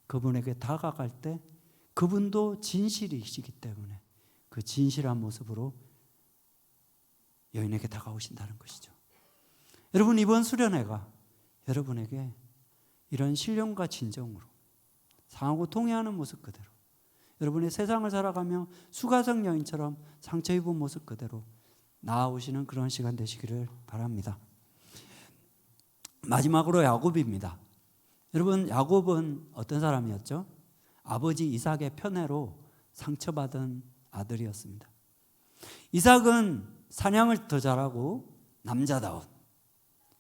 그분에게 다가갈 때 그분도 진실이시기 때문에 그 진실한 모습으로 여인에게 다가오신다는 것이죠. 여러분, 이번 수련회가 여러분에게 이런 신령과 진정으로 상하고 통회하는 모습 그대로, 여러분의 세상을 살아가며 수가성 여인처럼 상처 입은 모습 그대로 나아오시는 그런 시간 되시기를 바랍니다. 마지막으로 야곱입니다. 여러분, 야곱은 어떤 사람이었죠? 아버지 이삭의 편애로 상처받은 아들이었습니다. 이삭은 사냥을 더 잘하고 남자다운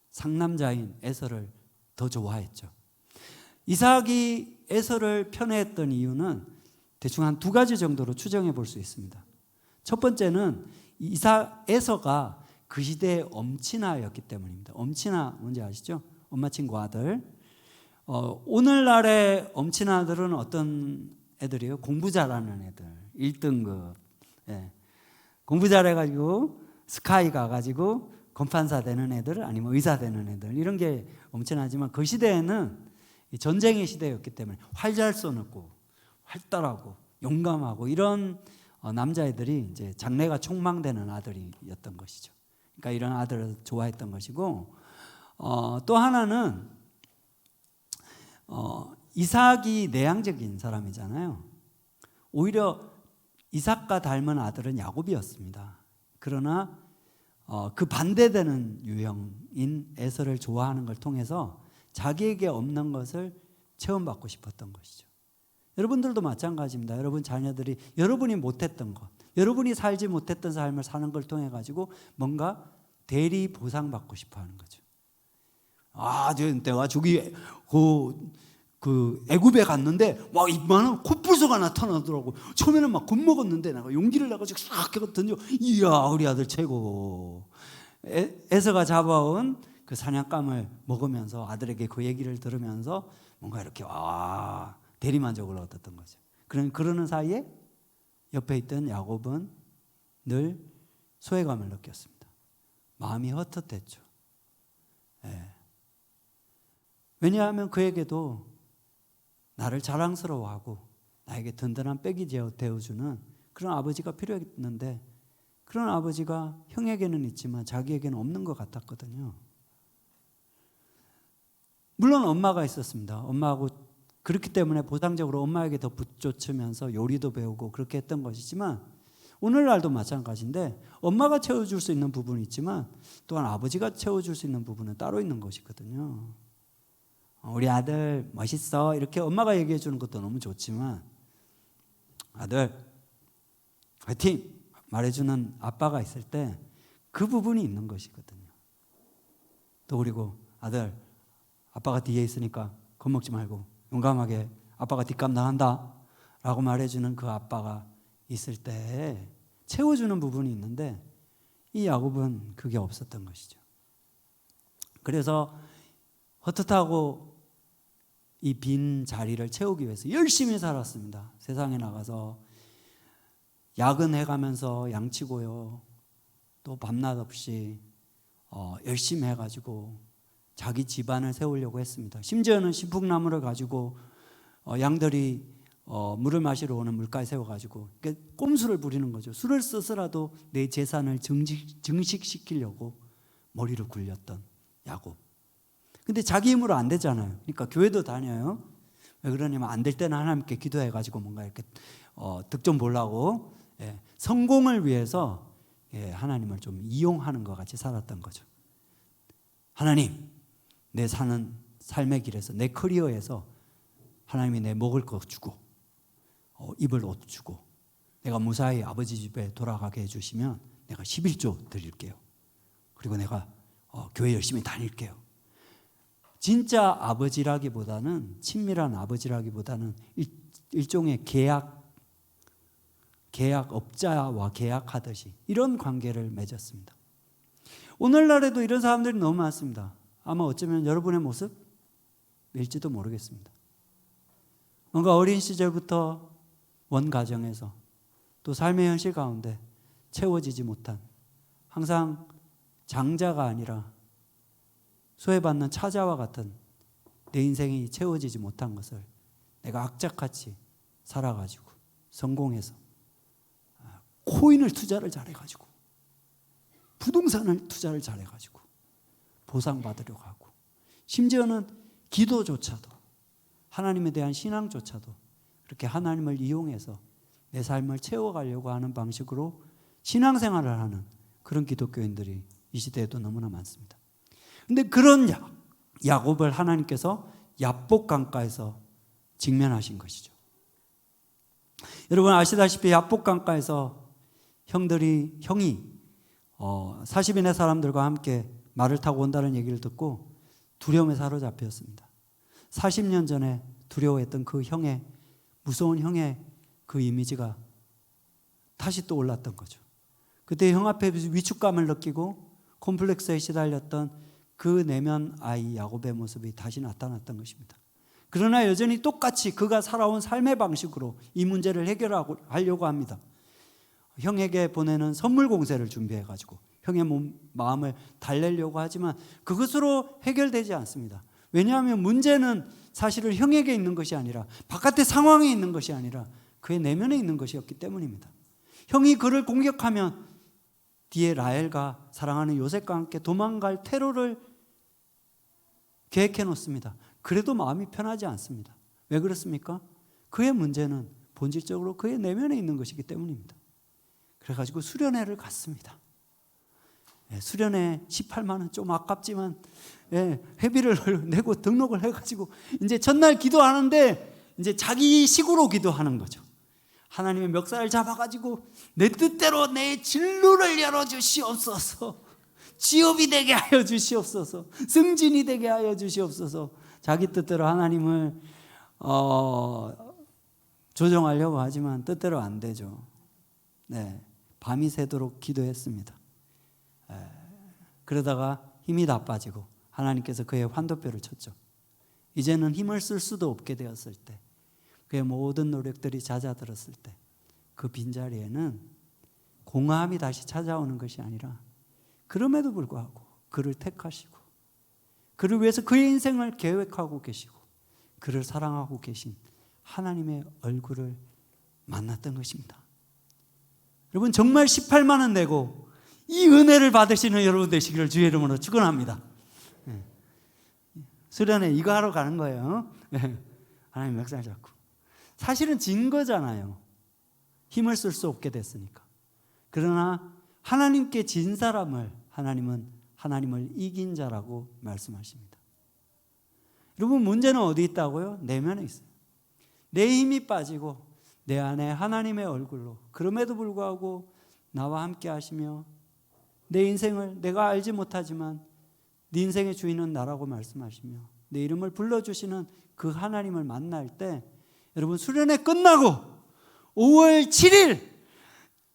상남자인 에서를 더 좋아했죠. 이삭이 에서를 편애했던 이유는 대충 한 2가지 정도로 추정해 볼 수 있습니다. 첫 번째는 에서가 그 시대의 엄친아였기 때문입니다. 엄친아 뭔지 아시죠? 엄마 친구 아들. 오늘날의 엄친아들은 어떤 애들이에요? 공부 잘하는 애들, 1등급. 예. 공부 잘해가지고 스카이 가가지고 검판사 되는 애들, 아니면 의사 되는 애들, 이런 게 엄친아지만 그 시대에는 전쟁의 시대였기 때문에 활 잘 쏘고 활달하고 용감하고 이런 남자애들이 이제 장래가 촉망되는 아들이었던 것이죠. 그러니까 이런 아들을 좋아했던 것이고, 또 하나는 이삭이 내향적인 사람이잖아요. 오히려 이삭과 닮은 아들은 야곱이었습니다. 그러나 그 반대되는 유형인 에서를 좋아하는 걸 통해서 자기에게 없는 것을 체험받고 싶었던 것이죠. 여러분들도 마찬가지입니다. 여러분 자녀들이 여러분이 못했던 것, 여러분이 살지 못했던 삶을 사는 걸 통해 가지고 뭔가 대리 보상받고 싶어하는 거죠. 내가 저기 그 애굽에 갔는데 막 이만한 코뿔소가 나타나더라고. 처음에는 막 겁먹었는데 내가 용기를 내가지고 싹 던져. 이야, 우리 아들 최고. 에서가 잡아온 그 사냥감을 먹으면서 아들에게 그 얘기를 들으면서 뭔가 이렇게 대리만족을 얻었던 거죠. 그러는 사이에 옆에 있던 야곱은 늘 소외감을 느꼈습니다. 마음이 헛헛했죠. 왜냐하면 그에게도 나를 자랑스러워하고 나에게 든든한 백이 되어주는 그런 아버지가 필요했는데 그런 아버지가 형에게는 있지만 자기에게는 없는 것 같았거든요. 물론 엄마가 있었습니다. 엄마하고 그렇기 때문에 보상적으로 엄마에게 더 붙여주면서 요리도 배우고 그렇게 했던 것이지만 오늘날도 마찬가지인데 엄마가 채워줄 수 있는 부분이 있지만 또한 아버지가 채워줄 수 있는 부분은 따로 있는 것이거든요. 우리 아들 멋있어 이렇게 엄마가 얘기해 주는 것도 너무 좋지만 아들 화이팅 말해주는 아빠가 있을 때 그 부분이 있는 것이거든요. 또 그리고 아들 아빠가 뒤에 있으니까 겁먹지 말고 용감하게 아빠가 뒷감당한다 라고 말해주는 그 아빠가 있을 때 채워주는 부분이 있는데 이 야곱은 그게 없었던 것이죠. 그래서 헛헛하고 이 빈 자리를 채우기 위해서 열심히 살았습니다. 세상에 나가서 야근해가면서 양치고요. 또 밤낮 없이 열심히 해가지고 자기 집안을 세우려고 했습니다. 심지어는 신풍나무를 가지고 양들이 물을 마시러 오는 물가에 세워가지고 꼼수를 부리는 거죠. 술을 써서라도 내 재산을 증식시키려고 머리를 굴렸던 야곱. 근데 자기 힘으로 안 되잖아요. 그러니까 교회도 다녀요. 왜 그러냐면 안 될 때는 하나님께 기도해가지고 뭔가 이렇게 득점 보려고 성공을 위해서 하나님을 좀 이용하는 것 같이 살았던 거죠. 하나님, 내 사는 삶의 길에서 내 커리어에서 하나님이 내 먹을 거 주고 입을 옷 주고 내가 무사히 아버지 집에 돌아가게 해주시면 내가 11조 드릴게요. 그리고 내가 교회 열심히 다닐게요. 진짜 아버지라기보다는 친밀한 아버지라기보다는 일종의 계약업자와 계약하듯이 이런 관계를 맺었습니다. 오늘날에도 이런 사람들이 너무 많습니다. 아마 어쩌면 여러분의 모습일지도 모르겠습니다. 뭔가 어린 시절부터 원가정에서 또 삶의 현실 가운데 채워지지 못한 항상 장자가 아니라 소외받는 차자와 같은 내 인생이 채워지지 못한 것을 내가 악착같이 살아가지고 성공해서 코인을 투자를 잘해가지고 부동산을 투자를 잘해가지고 보상받으려고 하고 심지어는 기도조차도 하나님에 대한 신앙조차도 그렇게 하나님을 이용해서 내 삶을 채워가려고 하는 방식으로 신앙생활을 하는 그런 기독교인들이 이 시대에도 너무나 많습니다. 그런데 그런 야곱을 하나님께서 야복 강가에서 직면하신 것이죠. 여러분 아시다시피 야복 강가에서 형이 40인의 사람들과 함께 말을 타고 온다는 얘기를 듣고 두려움에 사로잡혔습니다. 40년 전에 두려워했던 그 형의 무서운 형의 그 이미지가 다시 또 올랐던 거죠. 그때 형 앞에 위축감을 느끼고 콤플렉스에 시달렸던 그 내면 아이 야곱의 모습이 다시 나타났던 것입니다. 그러나 여전히 똑같이 그가 살아온 삶의 방식으로 이 문제를 해결하려고 합니다. 형에게 보내는 선물 공세를 준비해가지고 형의 마음을 달래려고 하지만 그것으로 해결되지 않습니다. 왜냐하면 문제는 사실은 형에게 있는 것이 아니라 바깥의 상황에 있는 것이 아니라 그의 내면에 있는 것이었기 때문입니다. 형이 그를 공격하면 뒤에 라헬과 사랑하는 요셉과 함께 도망갈 테러를 계획해 놓습니다. 그래도 마음이 편하지 않습니다. 왜 그렇습니까? 그의 문제는 본질적으로 그의 내면에 있는 것이기 때문입니다. 그래가지고 수련회를 갔습니다. 수련회 18만 원 좀 아깝지만 회비를 내고 등록을 해가지고 이제 전날 기도하는데 이제 자기 식으로 기도하는 거죠. 하나님의 멱살을 잡아가지고 내 뜻대로 내 진로를 열어주시옵소서, 취업이 되게 하여 주시옵소서, 승진이 되게 하여 주시옵소서. 자기 뜻대로 하나님을 조정하려고 하지만 뜻대로 안 되죠. 밤이 새도록 기도했습니다. 그러다가 힘이 다 빠지고 하나님께서 그의 환도뼈를 쳤죠. 이제는 힘을 쓸 수도 없게 되었을 때, 그의 모든 노력들이 잦아들었을 때, 그 빈자리에는 공허함이 다시 찾아오는 것이 아니라 그럼에도 불구하고 그를 택하시고 그를 위해서 그의 인생을 계획하고 계시고 그를 사랑하고 계신 하나님의 얼굴을 만났던 것입니다. 여러분, 정말 18만 원 내고 이 은혜를 받으시는 여러분 되시기를 주의 이름으로 축원합니다. 수련회 이거 하러 가는 거예요. 하나님 멱살 잡고. 사실은 진 거잖아요. 힘을 쓸 수 없게 됐으니까. 그러나 하나님께 진 사람을 하나님은 하나님을 이긴 자라고 말씀하십니다. 여러분, 문제는 어디 있다고요? 내면에 있어요. 내 힘이 빠지고 내 안에 하나님의 얼굴로, 그럼에도 불구하고 나와 함께 하시며 내 인생을 내가 알지 못하지만 네 인생의 주인은 나라고 말씀하시며 내 이름을 불러주시는 그 하나님을 만날 때, 여러분, 수련회 끝나고 5월 7일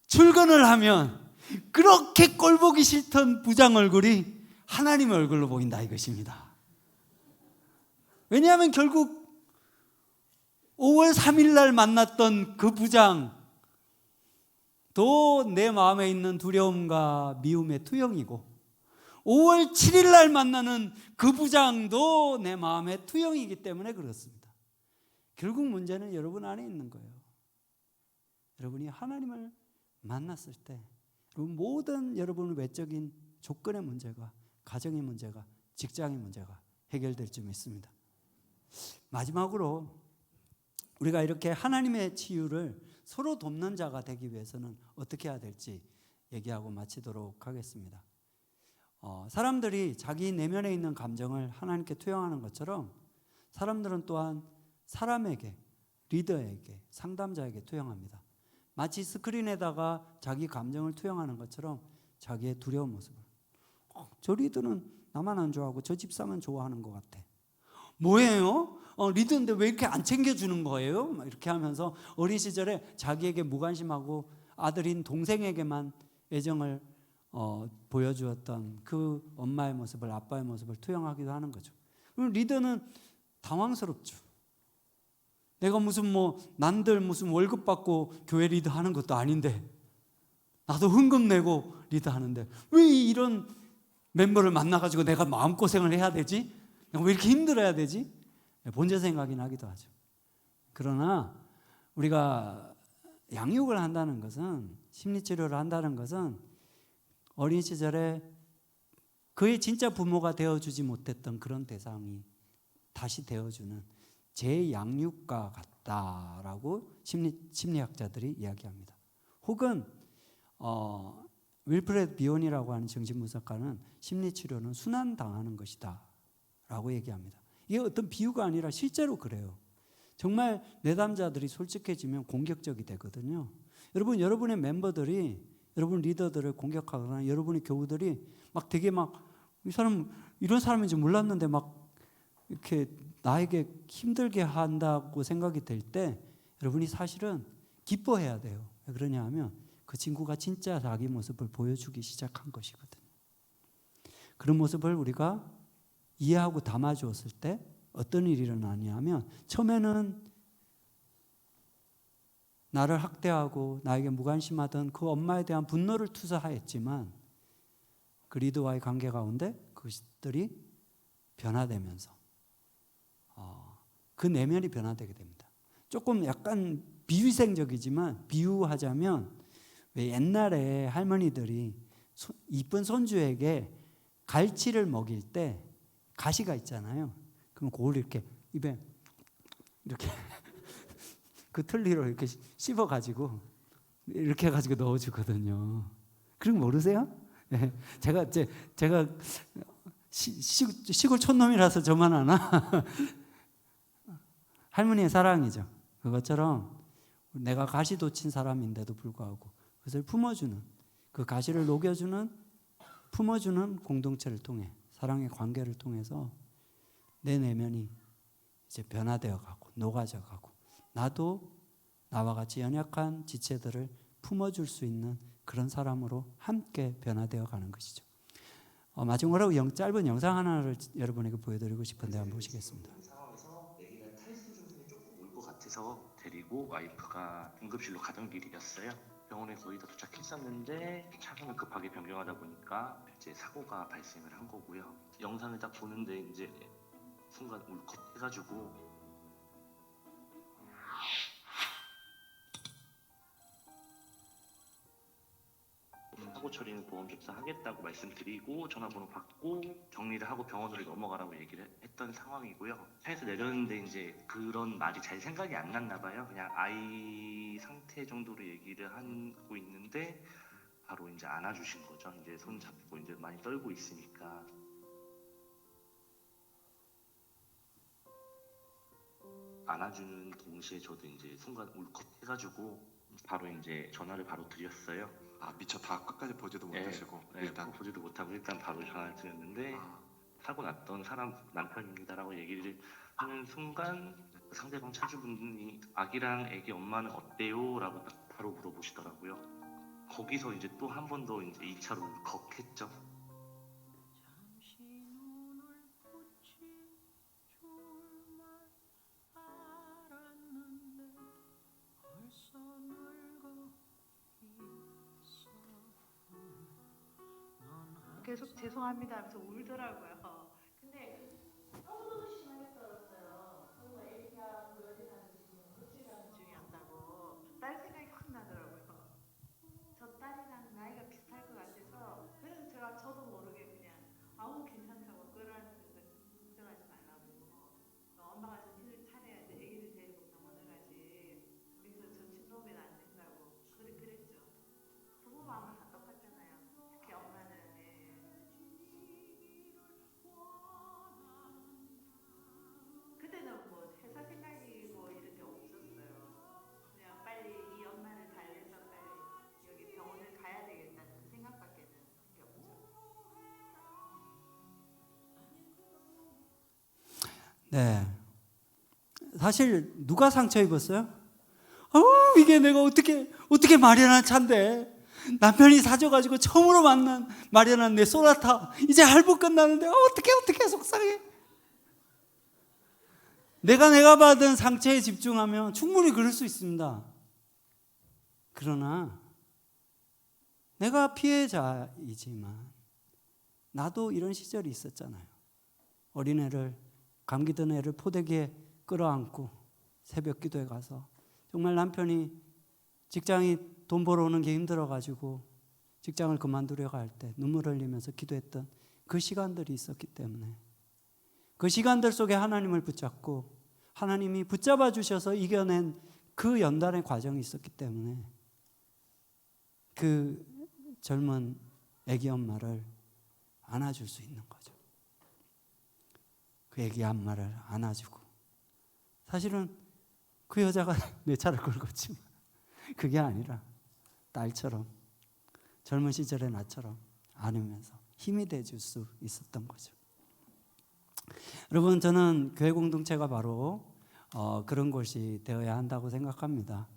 출근을 하면 그렇게 꼴보기 싫던 부장 얼굴이 하나님의 얼굴로 보인다 이것입니다. 왜냐하면 결국 5월 3일 날 만났던 그 부장도 내 마음에 있는 두려움과 미움의 투영이고, 5월 7일 날 만나는 그 부장도 내 마음의 투영이기 때문에 그렇습니다. 결국 문제는 여러분 안에 있는 거예요. 여러분이 하나님을 만났을 때 모든 여러분의 외적인 조건의 문제가, 가정의 문제가, 직장의 문제가 해결될 줄 믿습니다. 마지막으로 우리가 이렇게 하나님의 치유를 서로 돕는 자가 되기 위해서는 어떻게 해야 될지 얘기하고 마치도록 하겠습니다. 사람들이 자기 내면에 있는 감정을 하나님께 투영하는 것처럼 사람들은 또한 사람에게, 리더에게, 상담자에게 투영합니다. 마치 스크린에다가 자기 감정을 투영하는 것처럼 자기의 두려운 모습을, 저 리더는 나만 안 좋아하고 저 집사만 좋아하는 것 같아. 뭐예요? 리더인데 왜 이렇게 안 챙겨주는 거예요? 이렇게 하면서 어린 시절에 자기에게 무관심하고 아들인 동생에게만 애정을 보여주었던 그 엄마의 모습을, 아빠의 모습을 투영하기도 하는 거죠. 그럼 리더는 당황스럽죠. 내가 무슨 남들 무슨 월급 받고 교회 리더 하는 것도 아닌데, 나도 헌금 내고 리더 하는데 왜 이런 멤버를 만나가지고 내가 마음고생을 해야 되지? 내가 왜 이렇게 힘들어야 되지? 본전 생각이 나기도 하죠. 그러나 우리가 양육을 한다는 것은, 심리치료를 한다는 것은 어린 시절에 그의 진짜 부모가 되어주지 못했던 그런 대상이 다시 되어주는 재양육과 같다라고 심리학자들이 이야기합니다. 혹은 윌프레드 비온이라고 하는 정신분석가는 심리치료는 순환당하는 것이다 라고 얘기합니다. 이게 어떤 비유가 아니라 실제로 그래요. 정말 내담자들이 솔직해지면 공격적이 되거든요. 여러분, 여러분의 멤버들이 여러분 리더들을 공격하거나 여러분의 교우들이 막 되게 이 사람 이런 사람인지 몰랐는데 막 이렇게 나에게 힘들게 한다고 생각이 될 때 여러분이 사실은 기뻐해야 돼요. 왜 그러냐 하면 그 친구가 진짜 자기 모습을 보여주기 시작한 것이거든요. 그런 모습을 우리가 이해하고 담아주었을 때 어떤 일이 일어나냐 하면, 처음에는 나를 학대하고 나에게 무관심하던 그 엄마에 대한 분노를 투사하였지만 그 리더와의 관계 가운데 그것들이 변화되면서 그 내면이 변화되게 됩니다. 조금 약간 비위생적이지만 비유하자면, 왜 옛날에 할머니들이 이쁜 손주에게 갈치를 먹일 때 가시가 있잖아요. 그럼 그걸 이렇게 입에 이렇게 그 틀니로 이렇게 씹어가지고 이렇게 해가지고 넣어주거든요. 그런 거 모르세요? 네. 제가 시골 촌놈이라서 저만 아나? 할머니의 사랑이죠. 그것처럼 내가 가시 돋친 사람인데도 불구하고 그것을 품어주는, 그 가시를 녹여주는, 품어주는 공동체를 통해, 사랑의 관계를 통해서 내 내면이 이제 변화되어 가고 녹아져 가고, 나도 나와 같이 연약한 지체들을 품어줄 수 있는 그런 사람으로 함께 변화되어 가는 것이죠. 마지막으로 짧은 영상 하나를 여러분에게 보여드리고 싶은데 한번 보시겠습니다. 상황에서 아기가 탈수 증상이 조금 올 것 같아서 데리고 와이프가 응급실로 가던 길이었어요. 병원에 거의 다 도착했었는데 차선을 급하게 변경하다 보니까 이제 사고가 발생을 한 거고요. 영상을 딱 보는데 이제 순간 울컥해가지고 사고 처리는 보험 접수하겠다고 말씀드리고 전화번호 받고 정리를 하고 병원으로 넘어가라고 얘기를 했던 상황이고요. 차에서 내렸는데 이제 그런 말이 잘 생각이 안 났나 봐요. 그냥 아이 상태 정도로 얘기를 하고 있는데 바로 이제 안아주신 거죠. 이제 손 잡고 이제 많이 떨고 있으니까. 안아주는 동시에 저도 이제 순간 울컥해가지고 바로 이제 전화를 바로 드렸어요. 미처 다 끝까지 보지도 못하시고 일단 보지도 못하고 일단 바로 전화를 드렸는데 사고 났던 사람 남편입니다라고 얘기를 하는 순간 상대방 차주분이 아기랑 애기 엄마는 어때요? 라고 딱 바로 물어보시더라고요. 거기서 이제 또 한 번 더 이제 2차로 울컥했죠. 계속 죄송합니다 하면서 울더라고요. 근데 너무너무 심하게 떨었어요. 그리고 애기가 그러지는 지금 물질하는 중이었다고 딸 생각이 확 나더라고요. 저 딸이랑 나이가 비슷할 것 같아서 그래서 저도 모르게 그냥 아우 괜찮다고 끌어안는 거 걱정하지 말라고 엄마가 정신을 차려야지 애기를 데리고 병원을 가지 그래서 저 친놈이 안 된다고 그랬죠. 부부 마음은 다 똑같잖아요. 특히 엄마는 그때는 뭐 회사 생각이 뭐 이런 게 없었어요. 그냥 빨리 이 엄마를 달래서 빨리 여기 병원을 가야 되겠다는 그 생각밖에는 한 게 없죠. 네. 사실 누가 상처 입었어요? 이게 내가 어떻게 마련한 차인데, 남편이 사줘가지고 처음으로 마련한 내 소나타, 이제 할부 끝나는데 어떻게 속상해. 내가 받은 상처에 집중하면 충분히 그럴 수 있습니다. 그러나 내가 피해자이지만 나도 이런 시절이 있었잖아요. 어린애를, 감기 든 애를 포대기에 끌어안고 새벽 기도에 가서 정말 남편이 직장이 돈 벌어오는 게 힘들어가지고 직장을 그만두려고 할 때 눈물 흘리면서 기도했던 그 시간들이 있었기 때문에, 그 시간들 속에 하나님을 붙잡고 하나님이 붙잡아 주셔서 이겨낸 그 연단의 과정이 있었기 때문에 그 젊은 애기 엄마를 안아줄 수 있는 거죠. 그 애기 엄마를 안아주고, 사실은 그 여자가 내 차를 긁었지만 그게 아니라 딸처럼, 젊은 시절의 나처럼 안으면서 힘이 돼줄 수 있었던 거죠. 여러분, 저는 교회 공동체가 바로 그런 곳이 되어야 한다고 생각합니다.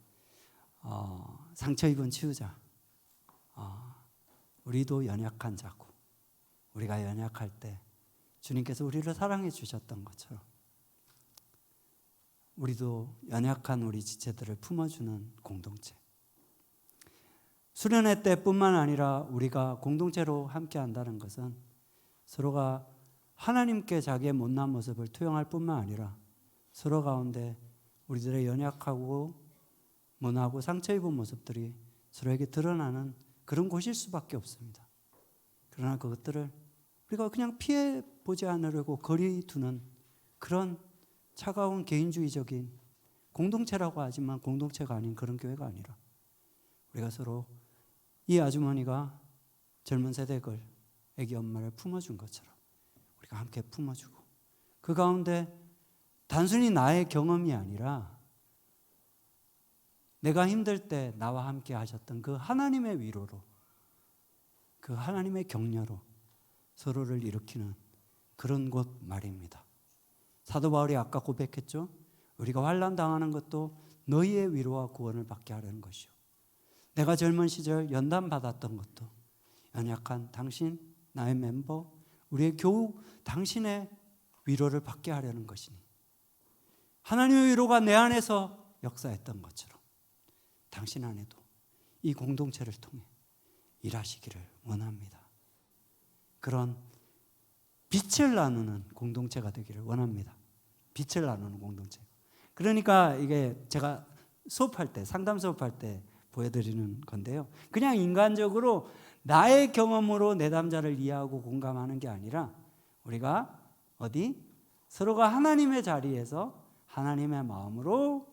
상처 입은 치유자, 우리도 연약한 자고, 우리가 연약할 때 주님께서 우리를 사랑해 주셨던 것처럼 우리도 연약한 우리 지체들을 품어주는 공동체. 수련회 때뿐만 아니라 우리가 공동체로 함께 한다는 것은 서로가 하나님께 자기의 못난 모습을 투영할 뿐만 아니라 서로 가운데 우리들의 연약하고 모나고 상처 입은 모습들이 서로에게 드러나는 그런 곳일 수밖에 없습니다. 그러나 그것들을 우리가 그냥 피해 보지 않으려고 거리 두는 그런 차가운 개인주의적인 공동체라고 하지만 공동체가 아닌 그런 교회가 아니라 우리가 서로 이 아주머니가 젊은 세대들 애기 엄마를 품어준 것처럼 우리가 함께 품어주고 그 가운데 단순히 나의 경험이 아니라 내가 힘들 때 나와 함께 하셨던 그 하나님의 위로로 그 하나님의 격려로 서로를 일으키는 그런 곳 말입니다. 사도 바울이 아까 고백했죠. 우리가 환난 당하는 것도 너희의 위로와 구원을 받게 하려는 것이요. 내가 젊은 시절 연단 받았던 것도 연약한 당신, 나의 멤버, 우리의 교우 당신의 위로를 받게 하려는 것이니 하나님의 위로가 내 안에서 역사했던 것처럼 당신 안에도 이 공동체를 통해 일하시기를 원합니다. 그런 빛을 나누는 공동체가 되기를 원합니다. 빛을 나누는 공동체. 그러니까 이게 제가 수업할 때, 상담 수업할 때 보여드리는 건데요. 그냥 인간적으로 나의 경험으로 내담자를 이해하고 공감하는 게 아니라 우리가 서로가 하나님의 자리에서 하나님의 마음으로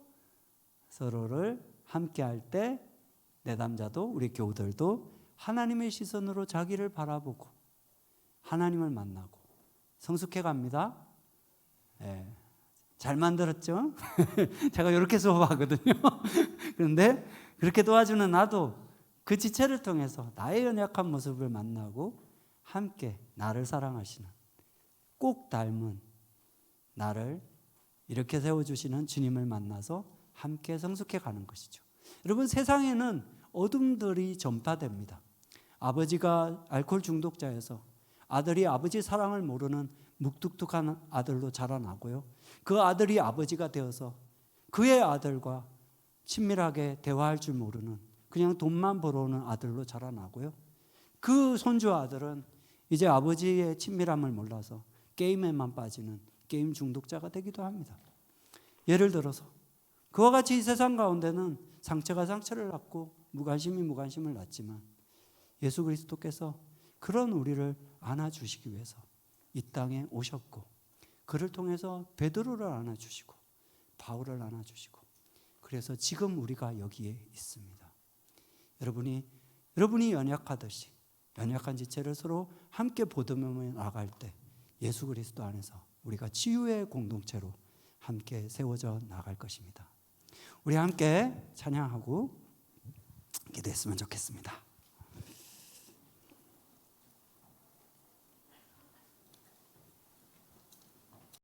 서로를 함께 할 때 내담자도 우리 교우들도 하나님의 시선으로 자기를 바라보고 하나님을 만나고 성숙해 갑니다. 네. 잘 만들었죠? 제가 이렇게 수업하거든요. 그런데 그렇게 도와주는 나도 그 지체를 통해서 나의 연약한 모습을 만나고 함께 나를 사랑하시는 꼭 닮은 나를 이렇게 세워주시는 주님을 만나서 함께 성숙해 가는 것이죠. 여러분, 세상에는 어둠들이 전파됩니다. 아버지가 알코올 중독자여서 아들이 아버지 사랑을 모르는 묵뚝뚝한 아들로 자라나고요. 그 아들이 아버지가 되어서 그의 아들과 친밀하게 대화할 줄 모르는 그냥 돈만 벌어오는 아들로 자라나고요. 그 손주 아들은 이제 아버지의 친밀함을 몰라서 게임에만 빠지는 게임 중독자가 되기도 합니다. 예를 들어서 그와 같이 이 세상 가운데는 상처가 상처를 낳고 무관심이 무관심을 낳지만 예수 그리스도께서 그런 우리를 안아주시기 위해서 이 땅에 오셨고 그를 통해서 베드로를 안아주시고 바울을 안아주시고 그래서 지금 우리가 여기에 있습니다. 여러분이 연약하듯이 연약한 지체를 서로 함께 보듬으며 나갈 때 예수 그리스도 안에서 우리가 치유의 공동체로 함께 세워져 나갈 것입니다. 우리 함께 찬양하고 기도했으면 좋겠습니다.